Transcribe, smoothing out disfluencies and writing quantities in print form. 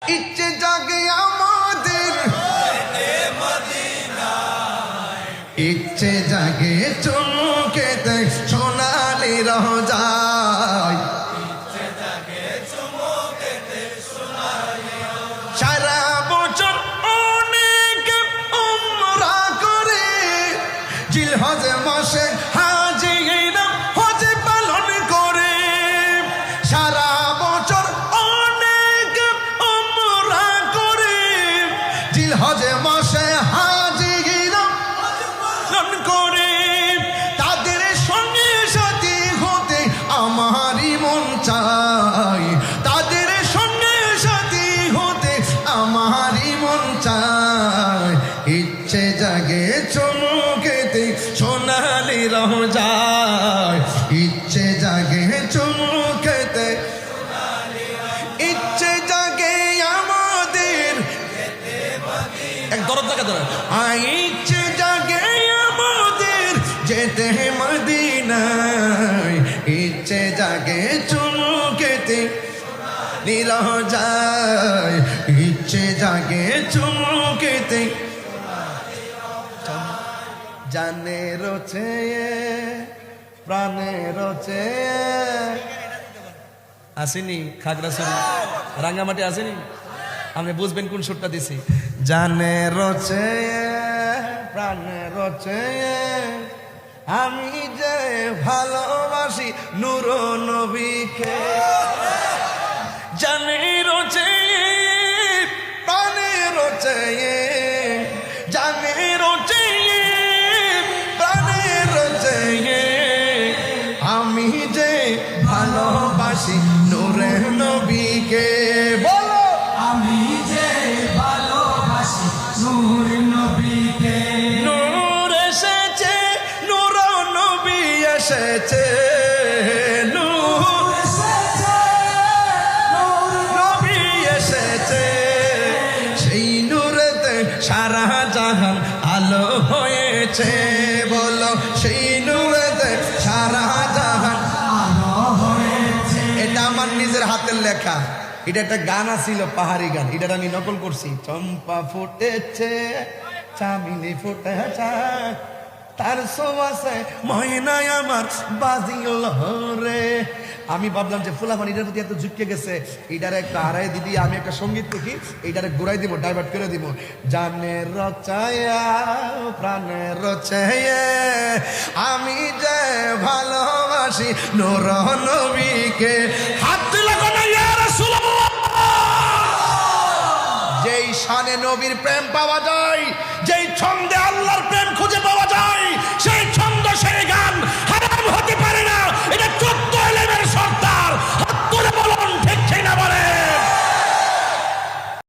ইচ্ছে জাগে আমাদের, ইচ্ছে জাগে চুমুকেতে সোনালি রোজায়, সারা বছর অনেক উমরা করে, জিলহজ মাসে হাজিরা হজ পালন করে। সারা বছর অনেক উমরা করে, জিলহজ মাসে হাজিরা পালন করে। তাদের সঙ্গে সাথী হতে আমারই মন চাই, তাদের সঙ্গে সাথী হতে আমারই মন চায়। ইচ্ছে জাগে চুমুকেতে সোনালি রোজায়, ইচ্ছে জাগে চুমুকেতে, ইচ্ছে জাগে আমাদের, এক দরদ জায়গা ধরে, ইচ্ছে জাগে আমাদের যেতে মদিনায়, ইচ্ছে জাগে চুমুকেতে রোজায়, ইচ্ছে জাগে চুমুকেতে জানে রোচে প্রাণে রোচে। আসেনি খাগড়াছড়ি রাঙ্গামাটি আসেনি, আপনি বুঝবেন কোন সুরটা দিছি। জানে রোচে প্রাণে রোচে, আমি যে ভালোবাসি নূর নবীকে। জানে রোচে প্রাণে রোচে, জানে রোচে প্রাণে রোচে, আমি যে ভালোবাসি নূরে নবীকে। বলো আমি যে ভালোবাসি নূর নবীকে। নূর এসেছে, নূর নবী এসেছে, নূর এসেছে, নূর নবী এসেছে, সেই নূরেতে সারা জাহান আলো হয়েছে। বলো সেই নূরেতে সারা জাহান আলো হয়েছে। এটা আমার নিজের হাতের লেখা, এটা একটা গান ছিল, পাহাড়ি গান, এটা আমি নকল করছি। চম্পা ফুটেছে, চামিলি ফুটেছে, তার সোয়াসে ময়নায় আমার বাজিল রে। আমি ভাবলাম যে ফুলামান এটার প্রতি এত ঝুঁকে গেছে, এটার একটা হারাই দিদি আমি একটা সঙ্গীত দেখি, এইটারে ঘুরাই দিব, ডাইভার্ট করে দিব। জানে রচায়া প্রাণে রচায়া, আমি যে ভালোবাসি নূর নবীকে। হাত তুলে কোনা ইয়া রাসূলুল্লাহ। যেই শানে নবীর প্রেম পাওয়া যায়,